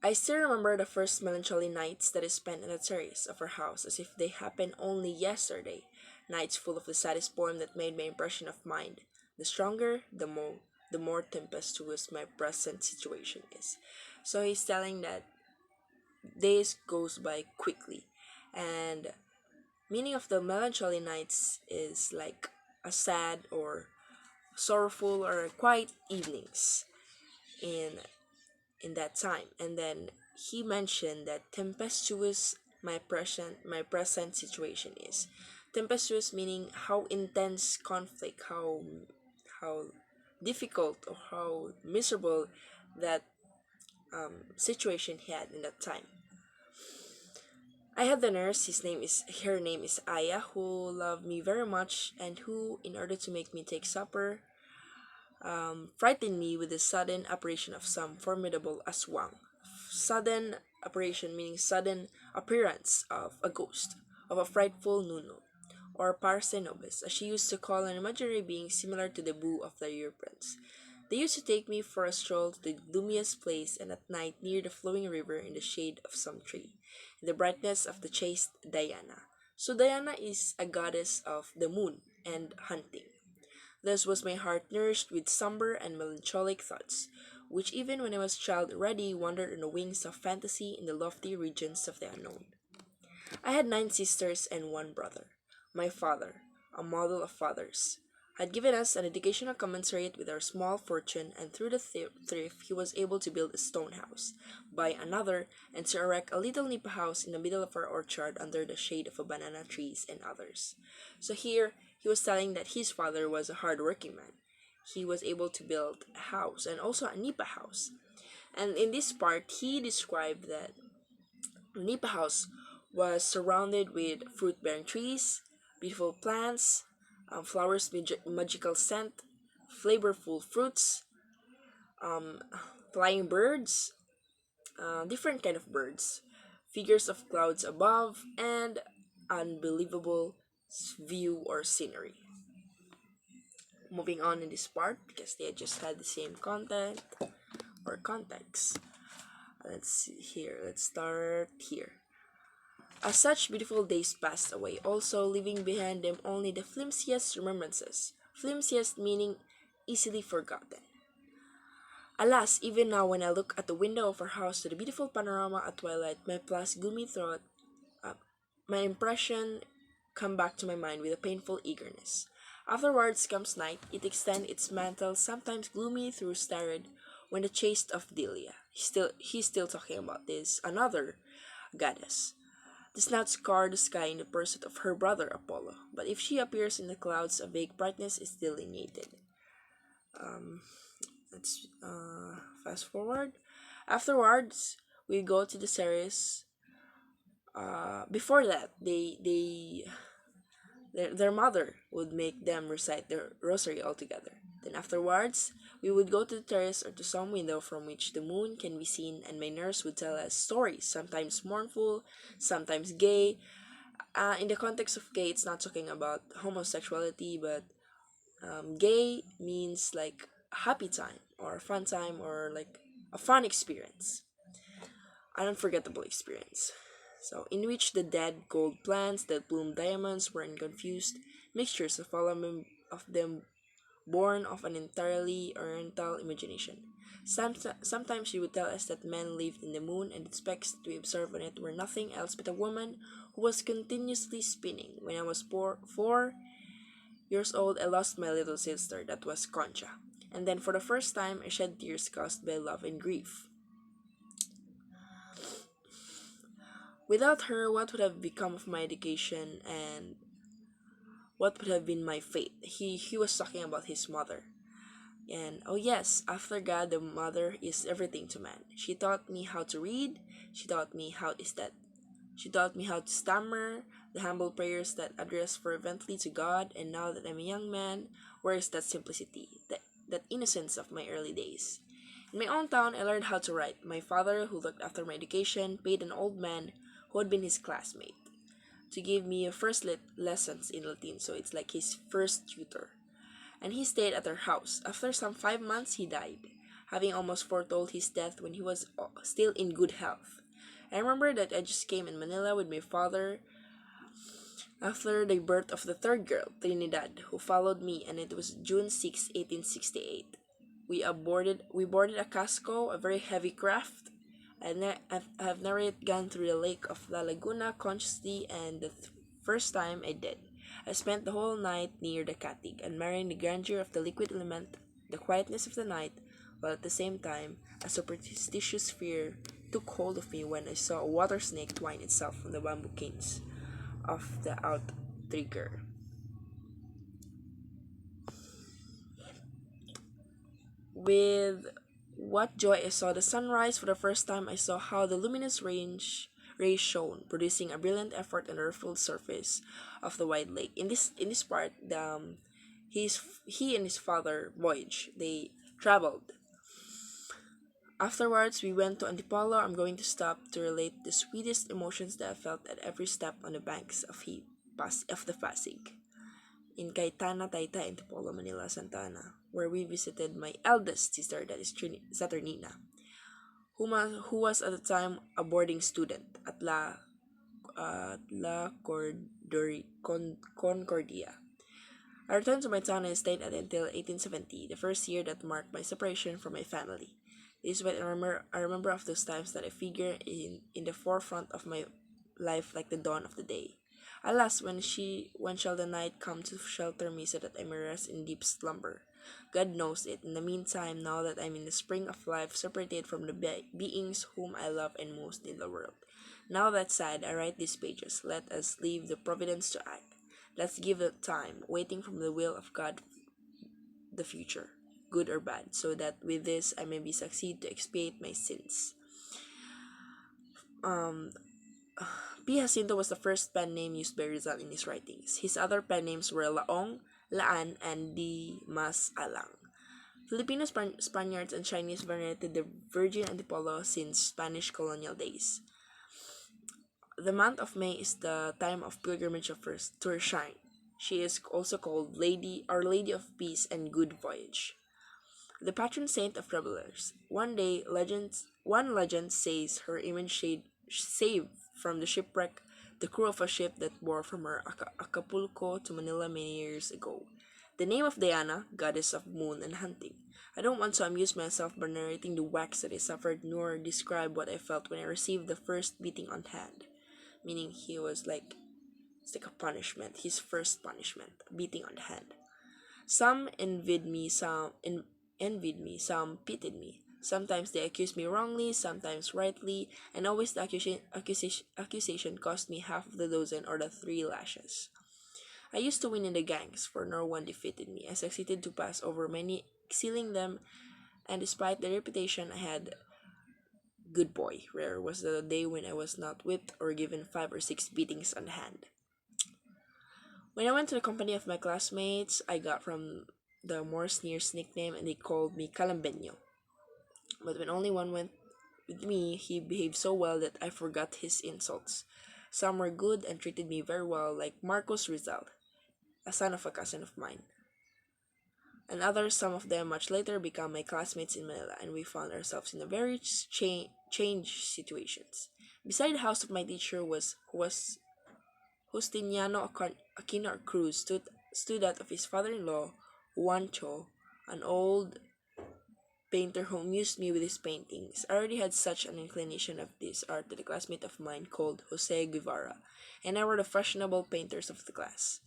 I still remember the first melancholy nights that I spent in the terrace of our house as if they happened only yesterday, nights full of the saddest poem that made my impression of mind. The stronger, the more tempestuous my present situation is. So he's telling that days goes by quickly, and meaning of the melancholy nights is like a sad or sorrowful or quiet evenings in in that time. And then he mentioned that tempestuous my present situation is. Tempestuous meaning how intense conflict, how difficult or how miserable that situation he had in that time. I had the nurse, her name is Aya, who loved me very much and who, in order to make me take supper, frightened me with the sudden apparition of some formidable aswang. Sudden apparition meaning sudden appearance of a ghost, of a frightful nuno, or parsenobis, as she used to call an imaginary being similar to the boo of the Europeans. They used to take me for a stroll to the gloomiest place, and at night near the flowing river in the shade of some tree, in the brightness of the chaste Diana. So Diana is a goddess of the moon and hunting. Thus was my heart nourished with somber and melancholic thoughts, which even when I was child already wandered on the wings of fantasy in the lofty regions of the unknown. I had 9 sisters and one brother. My father, a model of fathers, had given us an educational commensurate with our small fortune, and through the thrift he was able to build a stone house, buy another, and to erect a little nipa house in the middle of our orchard under the shade of a banana trees and others. So here he was telling that his father was a hard-working man. He was able to build a house and also a nipa house. And in this part, he described that Nipa House was surrounded with fruit bearing trees, beautiful plants, flowers with magical scent, flavorful fruits, um, flying birds, different kind of birds, figures of clouds above, and unbelievable view or scenery. Moving on in this part because they just had the same content or context. Let's see here. Let's start here. As such beautiful days passed away, also leaving behind them only the flimsiest remembrances, flimsiest meaning easily forgotten. Alas, even now when I look at the window of our house to the beautiful panorama at twilight, my plus gloomy thought, uh, my impression come back to my mind with a painful eagerness. Afterwards comes night, it extends its mantle, sometimes gloomy through starred, when the chaste of Delia, he's still talking about this, another goddess, does not scar the sky in the pursuit of her brother Apollo, but if she appears in the clouds, a vague brightness is delineated. Um, let's fast forward. Afterwards, we go to the series Before that, their mother would make them recite their rosary altogether. Then afterwards, we would go to the terrace or to some window from which the moon can be seen, and my nurse would tell us stories, sometimes mournful, sometimes gay. In the context of gay, it's not talking about homosexuality, but gay means like a happy time or a fun time or like a fun experience, an unforgettable experience. So, in which the dead gold plants that bloomed diamonds were in confused mixtures of all of them born of an entirely oriental imagination. Sometimes she would tell us that men lived in the moon and the specks that we observed on it were nothing else but a woman who was continuously spinning. When I was 4 years old, I lost my little sister, that was Concha. And then for the first time, I shed tears caused by love and grief. Without her, what would have become of my education and what would have been my fate? He was talking about his mother. And oh yes, after God, the mother is everything to man. She taught me how to read. She taught me how is that. She taught me how to stammer, the humble prayers that address fervently to God. And now that I'm a young man, where is that simplicity, that innocence of my early days? In my own town, I learned how to write. My father, who looked after my education, paid an old man who had been his classmate to give me a first lessons in Latin. So it's like his first tutor, and he stayed at our house. After some 5 months, he died, having almost foretold his death when he was still in good health. I remember that I just came in Manila with my father after the birth of the third girl, Trinidad, who followed me, and it was June 6, 1868. We boarded a casco, a very heavy craft. I've never yet gone through the lake of La Laguna consciously, and the first time I did, I spent the whole night near the Katig, admiring the grandeur of the liquid element, the quietness of the night, while at the same time a superstitious fear took hold of me when I saw a water snake twine itself from the bamboo canes of the outrigger. With what joy I saw the sunrise for the first time. I saw how the luminous rays shone, producing a brilliant effort on the ruffled surface of the wide lake. In this part, he and his father voyage. They traveled. Afterwards, we went to Antipolo. I'm going to stop to relate the sweetest emotions that I felt at every step on the banks of the Pasig in Cayetana, Taytay, Antipolo, Manila, Santa Ana, where we visited my eldest sister, that is Saturnina, who was at the time a boarding student at La Concordia. I returned to my town and stayed at it until 1870, the first year that marked my separation from my family. This is when I remember of those times that I figure in the forefront of my life like the dawn of the day. Alas, when shall the night come to shelter me so that I may rest in deep slumber? God knows it. In the meantime, now that I'm in the spring of life, separated from the beings whom I love and most in the world. Now that said, I write these pages. Let us leave the providence to act. Let's give it time, waiting from the will of God the future, good or bad, so that with this I may be succeed to expiate my sins. Um, P. Jacinto was the first pen name used by Rizal in his writings. His other pen names were Laong, Laan, and Di Mas Alang. Filipino Spaniards and Chinese venerated the Virgin Antipolo since Spanish colonial days. The month of May is the time of pilgrimage of to her shrine. She is also called Our Lady of Peace and Good Voyage, the patron saint of travelers. One legend says her image saved from the shipwreck the crew of a ship that bore from her Acapulco to Manila many years ago. The name of Diana, goddess of moon and hunting. I don't want to amuse myself by narrating the whacks that I suffered, nor describe what I felt when I received the first beating on hand. Meaning it's like a punishment, his first punishment, beating on the hand. Some envied me, some pitied me. Sometimes they accused me wrongly, sometimes rightly, and always the accusation cost me half of the dozen or the 3 lashes. I used to win in the gangs, for no one defeated me. I succeeded to pass over many, excelling them, and despite the reputation I had good boy. Rare was the day when I was not whipped or given 5 or 6 beatings on the hand. When I went to the company of my classmates, I got from the more sneers nickname and they called me Calambeño. But when only one went with me, he behaved so well that I forgot his insults. Some were good and treated me very well, like Marcos Rizal, a son of a cousin of mine. And others, some of them much later, became my classmates in Manila, and we found ourselves in a very changed situations. Beside the house of my teacher was Justiniano Aquino Cruz stood out of his father-in-law, Juancho, an old painter who amused me with his paintings. I already had such an inclination of this art that a classmate of mine called Jose Guevara, and I were the fashionable painters of the class.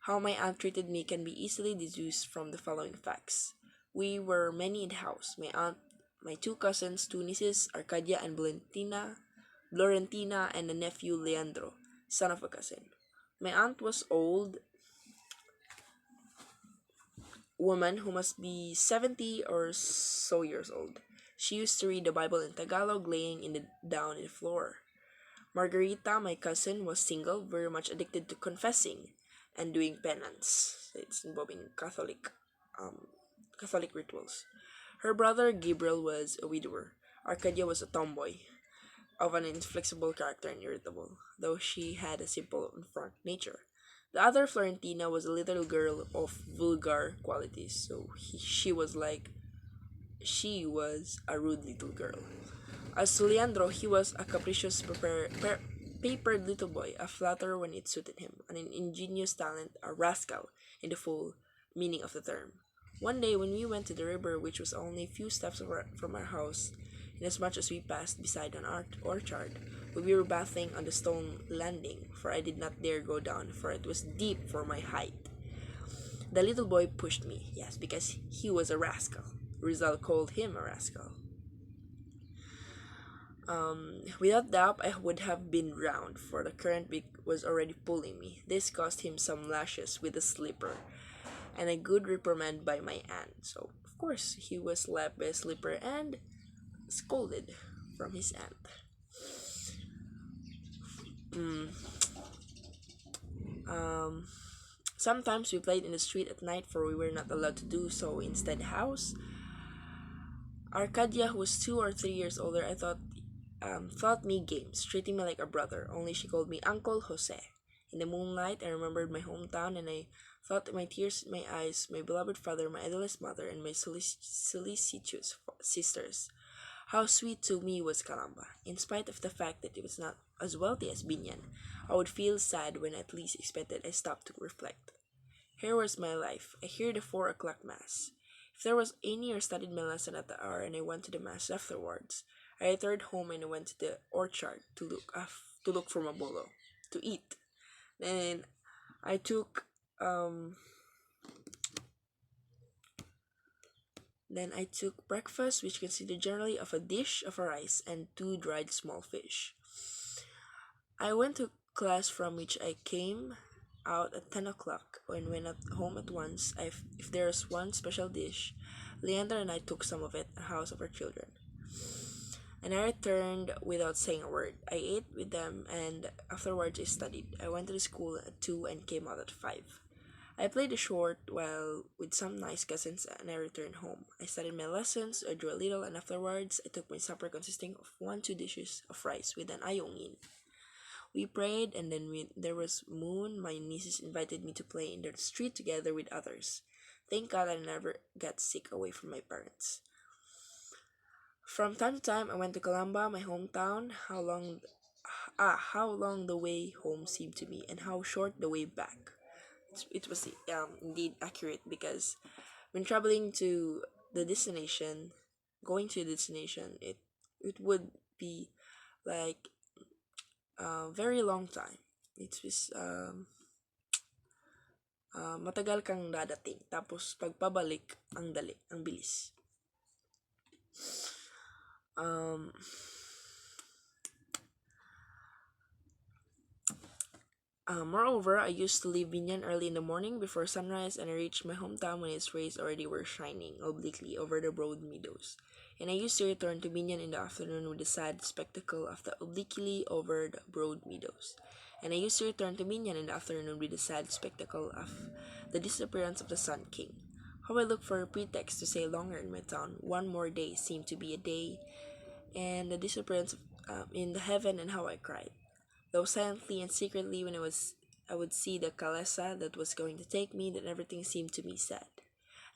How my aunt treated me can be easily deduced from the following facts. We were many in the house. My aunt, my 2 cousins, 2 nieces, Arcadia and Florentina, and a nephew, Leandro, son of a cousin. My aunt was old woman who must be 70 or so years old. She used to read the Bible in Tagalog, laying down in the floor. Margarita, my cousin, was single, very much addicted to confessing and doing penance. It's involving Catholic rituals. Her brother Gabriel was a widower. Arcadia was a tomboy, of an inflexible character and irritable, though she had a simple and frank nature. The other, Florentina, was a little girl of vulgar qualities, so she was a rude little girl. As to Leandro, he was a capricious, papered little boy, a flatterer when it suited him, an ingenious talent, a rascal, in the full meaning of the term. One day, when we went to the river, which was only a few steps from our house, inasmuch as we passed beside an orchard, we were bathing on the stone landing, for I did not dare go down, for it was deep for my height. The little boy pushed me, yes, because he was a rascal. Rizal called him a rascal. Without doubt, I would have been drowned, for the current was already pulling me. This cost him some lashes with a slipper, and a good reprimand by my aunt. So, of course, he was slapped by a slipper and scolded from his aunt. Sometimes we played in the street at night, for we were not allowed to do so inside the house. Arcadia, who was 2 or 3 years older, I thought me games, treating me like a brother, only she called me Uncle Jose. In the moonlight, I remembered my hometown, and I thought my tears in my eyes, my beloved father, my idolized mother, and my solicitous sisters. How sweet to me was Calamba. In spite of the fact that it was not as wealthy as Binyan, I would feel sad when at least expected I stopped to reflect. Here was my life. I hear the 4 o'clock mass. If there was any, or studied my lesson at the hour, and I went to the mass afterwards, I returned home and I went to the orchard to look for mabolo to eat. Then I took breakfast, which consisted generally of a dish of rice and 2 dried small fish. I went to class, from which I came out at 10 o'clock. When went at home at once, if there was one special dish, Leander and I took some of it at the house of our children, and I returned without saying a word. I ate with them, and afterwards I studied. I went to the school at 2 and came out at 5. I played a short while with some nice cousins, and I returned home. I studied my lessons, I drew a little, and afterwards I took my supper, consisting of 1-2 dishes of rice with an ayungin. We prayed, and then when there was moon, my nieces invited me to play in the street together with others. Thank God I never got sick away from my parents. From time to time, I went to Calamba, my hometown. How long the way home seemed to me, and how short the way back. It was indeed accurate, because when traveling to the destination, going to the destination, it would be like a very long time. It was matagal kang dadating, tapos pagpabalik ang bilis. Moreover, I used to leave Binyan early in the morning before sunrise, and I reached my hometown when its rays already were shining obliquely over the broad meadows. and I used to return to Binyan in the afternoon with the sad spectacle of the obliquely overed broad meadows. And I used to return to Binyan in the afternoon with the sad spectacle of the disappearance of the Sun King. How I looked for a pretext to stay longer in my town. One more day seemed to be a day, and the disappearance of, in the heaven, and how I cried. Though silently and secretly, when I would see the kalesa that was going to take me, then everything seemed to me sad.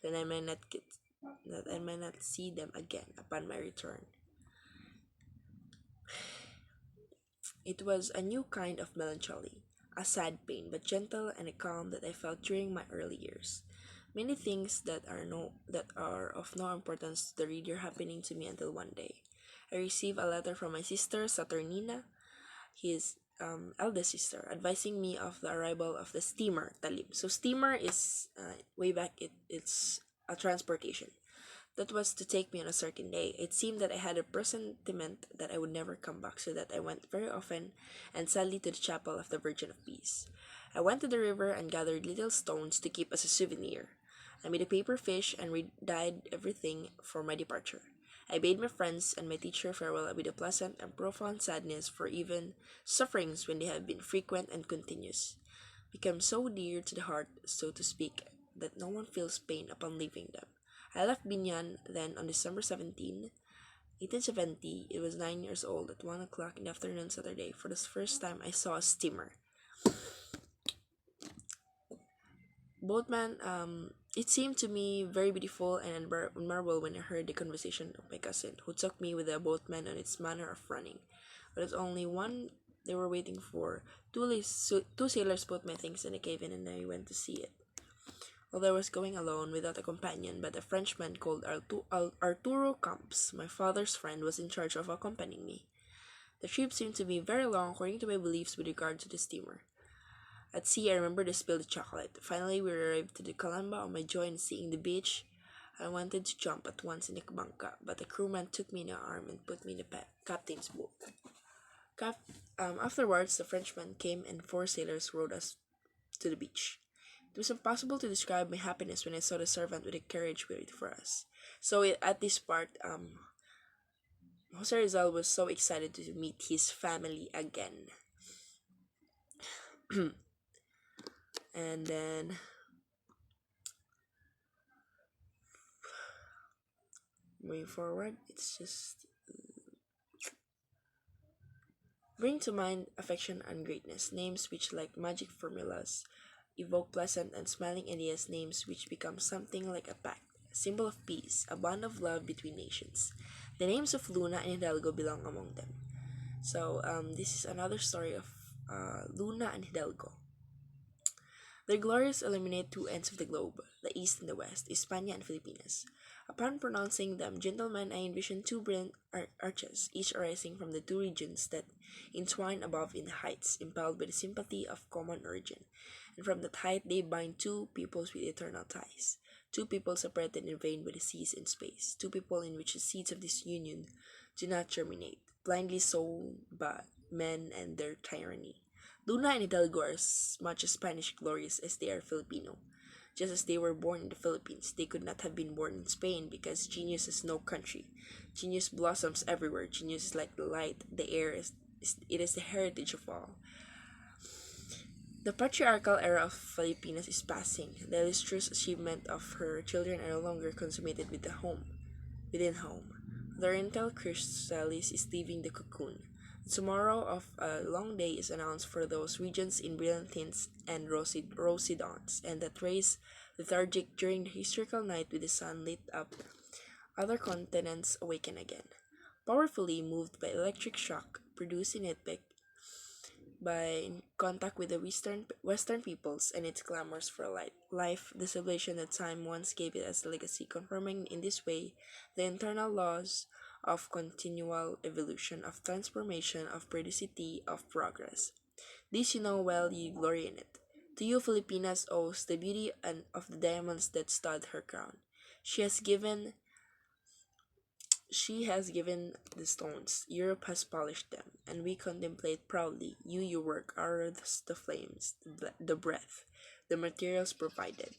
Then I might not see them again upon my return. It was a new kind of melancholy, a sad pain, but gentle and a calm that I felt during my early years. Many things that are of no importance to the reader happening to me until one day. I received a letter from my sister Saturnina, his eldest sister, advising me of the arrival of the steamer Talib. So steamer is way back it's a transportation that was to take me on a certain day. It seemed that I had a presentiment that I would never come back, so that I went very often and sadly to the chapel of the Virgin of Peace. I went to the river and gathered little stones to keep as a souvenir. I made a paper fish and dyed everything for my departure. I bade my friends and my teacher farewell with a pleasant and profound sadness, for even sufferings, when they have been frequent and continuous, become so dear to the heart, so to speak, that no one feels pain upon leaving them. I left Binyan then on December 17, 1870. It was 9 years old. At 1 o'clock in the afternoon Saturday, for the first time I saw a steamer. Boatman, it seemed to me very beautiful and admirable when I heard the conversation of my cousin, who took me with the boatman on its manner of running. But it was only one they were waiting for. Two sailors put my things in a cave and I went to see it. Although I was going alone without a companion, but a Frenchman called Arturo Camps, my father's friend, was in charge of accompanying me. The trip seemed to be very long according to my beliefs with regard to the steamer. At sea, I remember the spilled chocolate. Finally, we arrived to the Calamba. On my joy in seeing the beach, I wanted to jump at once in the banca, but the crewman took me in the arm and put me in the captain's boat. Afterwards, the Frenchman came and 4 sailors rowed us to the beach. It was impossible to describe my happiness when I saw the servant with a carriage waiting for us. So at this part, Jose Rizal was so excited to meet his family again. And then moving forward, it's just bring to mind affection and greatness, names which, like magic formulas, evoke pleasant and smiling ideas, names which become something like a pact, a symbol of peace, a bond of love between nations. The names of Luna and Hidalgo belong among them. So this is another story of Luna and Hidalgo. Their glories illuminate 2 ends of the globe, the east and the west, Hispania and Filipinas. Upon pronouncing them, gentlemen, I envision 2 brilliant arches, each arising from the 2 regions that entwine above in the heights, impelled by the sympathy of common origin. And from that height they bind 2 peoples with eternal ties. 2 people separated in vain by the seas and space. 2 people in which the seeds of this union do not germinate, blindly sown by men and their tyranny. Luna and Hidalgo are as much Spanish glories as they are Filipino. Just as they were born in the Philippines, they could not have been born in Spain, because genius has no country. Genius blossoms everywhere. Genius is like the light, the air, it is the heritage of all. The patriarchal era of Filipinas is passing. The illustrious achievement of her children are no longer consummated within home. The oriental chrysalis is leaving the cocoon. The tomorrow of a long day is announced for those regions in brilliant tints and rosy dawns, and that race, lethargic during the historical night with the sun lit up, other continents awaken again. Powerfully moved by electric shock produced in it by contact with the Western peoples and its clamors for life, the civilization that time once gave it as a legacy, confirming in this way the internal laws of continual evolution, of transformation, of periodicity, of progress. This you know well, you glory in it. To you, Filipinas owes the beauty of the diamonds that stud her crown. She has given the stones, Europe has polished them, and we contemplate proudly you your work, ours the flames, the breath, the materials provided.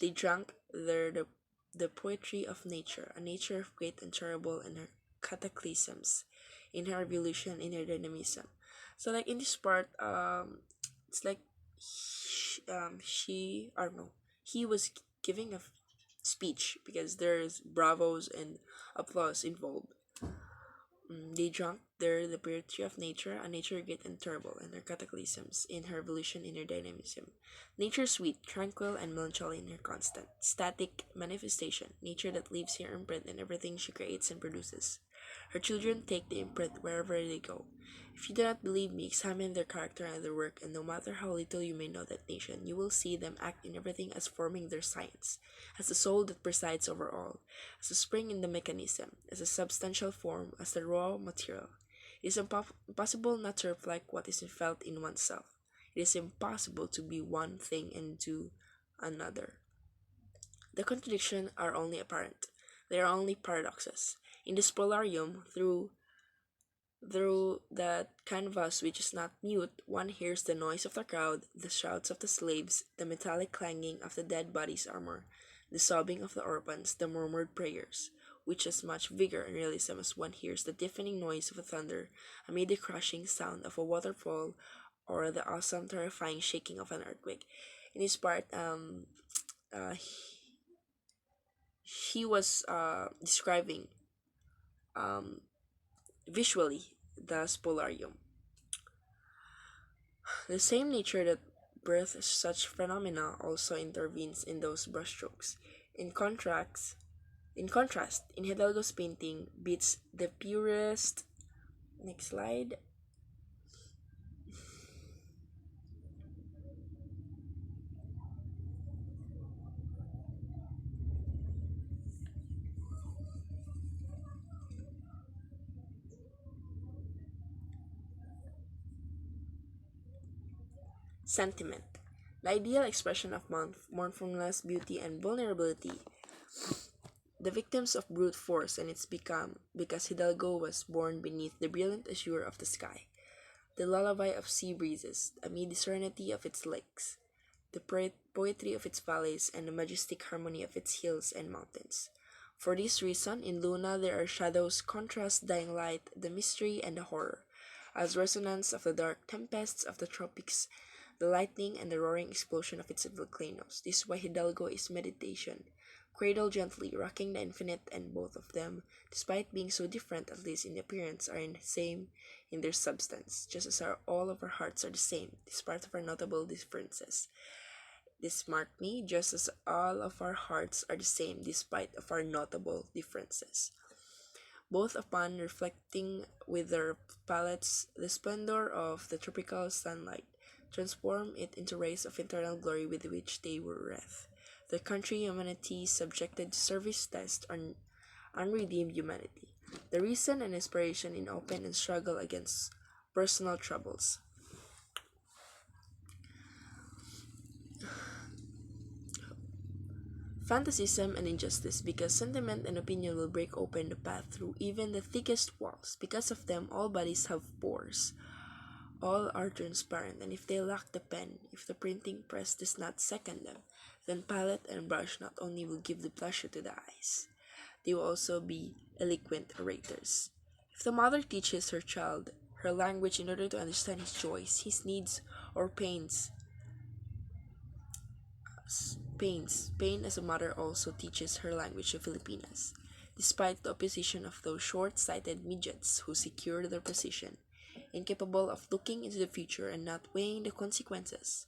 They drank there the the poetry of nature, a nature of great and terrible in her cataclysms, in her evolution, in her dynamism. So like in this part, it's like she, I don't know, he was giving a speech because there's bravos and applause involved. They drank there the poetry of nature, a nature great and terrible in her cataclysms, in her evolution, in her dynamism. Nature sweet, tranquil, and melancholy in her constant, static manifestation, nature that leaves her imprint in everything she creates and produces. Her children take the imprint wherever they go. If you do not believe me, examine their character and their work, and no matter how little you may know that nation, you will see them act in everything as forming their science, as the soul that presides over all, as a spring in the mechanism, as a substantial form, as the raw material. It is impossible not to reflect what is felt in oneself. It is impossible to be one thing and do another. The contradictions are only apparent. They are only paradoxes. In this polarium, through that canvas which is not mute, one hears the noise of the crowd, the shouts of the slaves, the metallic clanging of the dead body's armor, the sobbing of the orphans, the murmured prayers, with as much vigor and realism as one hears the deafening noise of a thunder amid the crashing sound of a waterfall or the awesome, terrifying shaking of an earthquake. In this part, he was describing um, visually the spolarium. The same nature that births such phenomena also intervenes in those brushstrokes. In contrast, in Hidalgo's painting beats the purest. Next slide. Sentiment. The ideal expression of mournfulness, beauty, and vulnerability, the victims of brute force and its become, because Hidalgo was born beneath the brilliant azure of the sky, the lullaby of sea breezes, amid the serenity of its lakes, the poetry of its valleys, and the majestic harmony of its hills and mountains. For this reason, in Luna there are shadows, contrast, dying light, the mystery, and the horror, as resonance of the dark tempests of the tropics, the lightning and the roaring explosion of its volcanoes. This is why Hidalgo is meditation. Cradle gently, rocking the infinite, and both of them, despite being so different, at least in appearance, are in the same in their substance, just as all of our hearts are the same, despite of our notable differences. This marked me, just as all of our hearts are the same, despite of our notable differences. Both upon reflecting with their palettes the splendor of the tropical sunlight, transform it into rays of eternal glory with which they were wreathed. Their country humanity subjected to service test on unredeemed humanity. The reason and inspiration in open and struggle against personal troubles. Fantasism and injustice, because sentiment and opinion will break open the path through even the thickest walls. Because of them, all bodies have pores. All are transparent, and if they lack the pen, if the printing press does not second them, then palette and brush not only will give the pleasure to the eyes, they will also be eloquent orators. If the mother teaches her child her language in order to understand his joys, his needs, or pain as a mother also teaches her language to Filipinas, despite the opposition of those short-sighted midgets who secure their position, incapable of looking into the future and not weighing the consequences.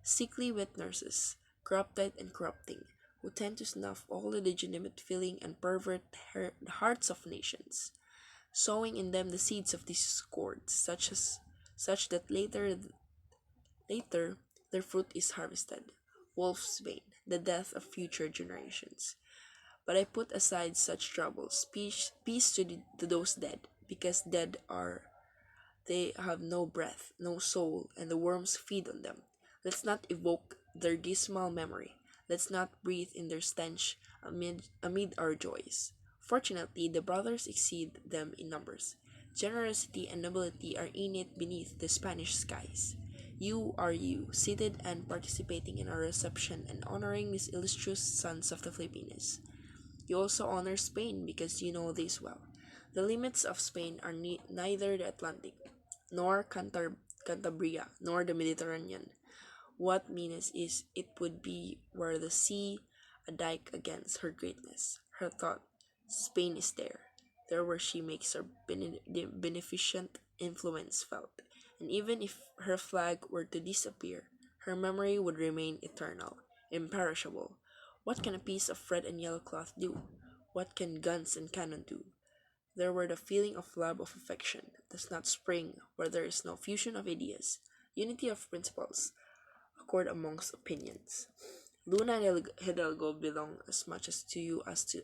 Sickly wet nurses, corrupted and corrupting, who tend to snuff all the legitimate feeling and pervert the hearts of nations, sowing in them the seeds of discord, such that later their fruit is harvested. Wolf's bane, the death of future generations. But I put aside such troubles, peace to those dead, because dead are they have no breath, no soul, and the worms feed on them. Let's not evoke their dismal memory. Let's not breathe in their stench amid our joys. Fortunately, the brothers exceed them in numbers. Generosity and nobility are innate beneath the Spanish skies. You are you, seated and participating in our reception and honoring these illustrious sons of the Philippines. You also honor Spain because you know this well. The limits of Spain are neither the Atlantic, nor Cantabria, nor the Mediterranean. What means is it would be where the sea, a dike against her greatness. Her thought, Spain is there, there where she makes her beneficent influence felt. And even if her flag were to disappear, her memory would remain eternal, imperishable. What can a piece of red and yellow cloth do? What can guns and cannon do? There where the feeling of love of affection does not spring, where there is no fusion of ideas, unity of principles, accord amongst opinions. Luna and Hidalgo belong as much as to you as to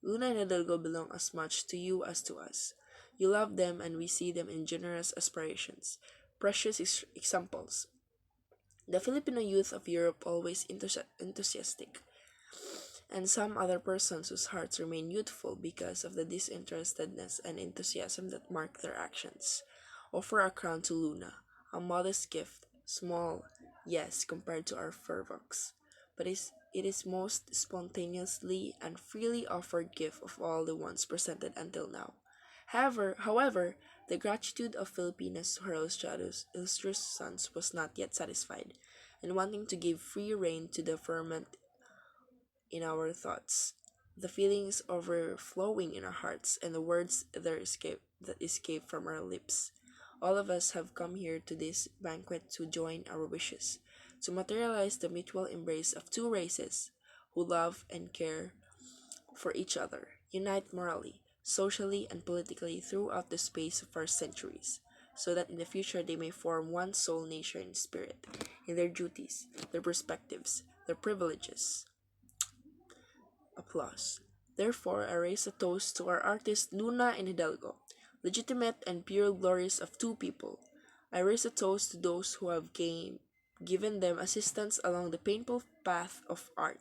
Luna and Hidalgo belong as much to you as to us. You love them and we see them in generous aspirations, precious examples. The Filipino youth of Europe always enthusiastic, and some other persons whose hearts remain youthful because of the disinterestedness and enthusiasm that mark their actions. Offer a crown to Luna, a modest gift, small, yes, compared to our fervox, but it is most spontaneously and freely offered gift of all the ones presented until now. However, the gratitude of Filipinas to her illustrious sons was not yet satisfied, and wanting to give free rein to the ferment in our thoughts, the feelings overflowing in our hearts, and the words that escape from our lips. All of us have come here to this banquet to join our wishes, to materialize the mutual embrace of two races who love and care for each other, unite morally, socially, and politically throughout the space of our centuries, so that in the future they may form one sole nation in spirit, in their duties, their perspectives, their privileges. Applause. Therefore, I raise a toast to our artists Luna and Hidalgo, legitimate and pure glories of two people. I raise a toast to those who have given them assistance along the painful path of art.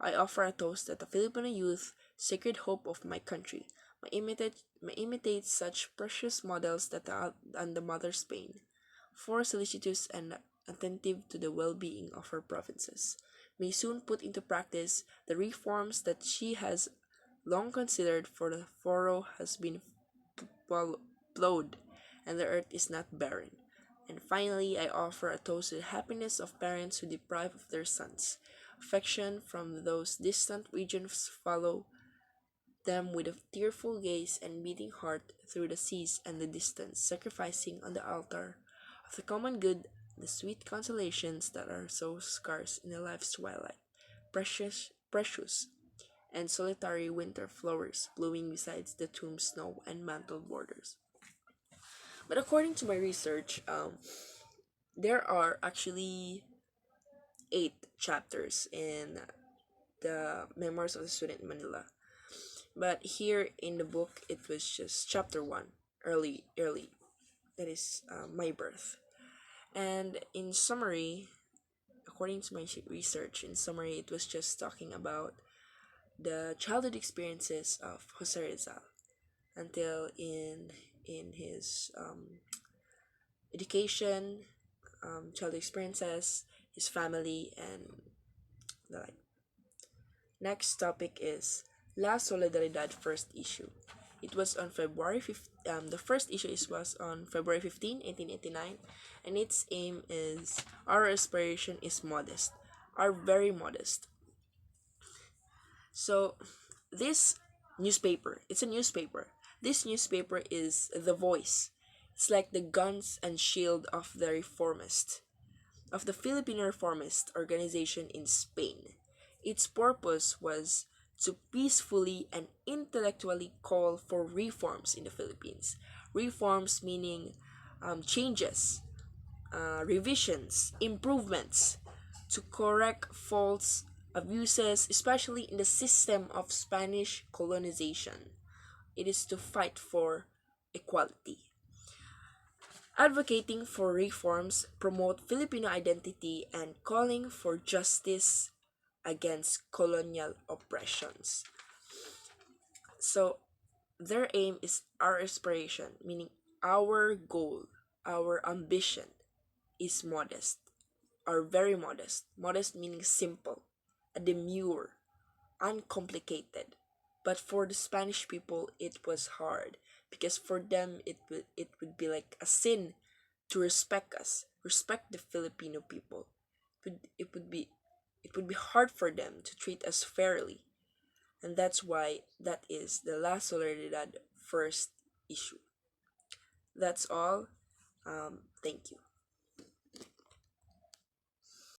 I offer a toast that the Filipino youth, sacred hope of my country, may imitate such precious models that are and the mother Spain, for solicitous and attentive to the well-being of her provinces, may soon put into practice the reforms that she has long considered, for the furrow has been plowed, and the earth is not barren. And finally, I offer a toast to the happiness of parents who deprive of their sons. Affection from those distant regions follow them with a tearful gaze and beating heart through the seas and the distance, sacrificing on the altar of the common good the sweet consolations that are so scarce in a life's twilight, precious, and solitary winter flowers blooming beside the tomb snow and mantled borders. But according to my research, there are actually 8 chapters in the Memoirs of the Student in Manila. But here in the book, it was just chapter 1, early. That is my birth. And in summary, according to my research, in summary, it was just talking about the childhood experiences of Jose Rizal until in his education, childhood experiences, his family, and the like. Next topic is La Solidaridad first issue. It was on February 5th. The first issue was on February 15, 1889, and its aim is our aspiration is modest, are very modest. So, this newspaper, it's a newspaper. This newspaper is the voice. It's like the guns and shield of the reformist, of the Filipino reformist organization in Spain. Its purpose was to peacefully and intellectually call for reforms in the Philippines. Reforms meaning changes, revisions, improvements to correct faults, abuses, especially in the system of Spanish colonization. It is to fight for equality. Advocating for reforms, promote Filipino identity, and calling for justice against colonial oppressions. So, their aim is our aspiration, meaning our goal, our ambition is modest, or very modest. Modest meaning simple, a demure, uncomplicated. But for the Spanish people, it was hard because for them it would be like a sin to respect us, respect the Filipino people. It would be hard for them to treat us fairly, and that's why that is the La Solidaridad first issue. That's all. Thank you.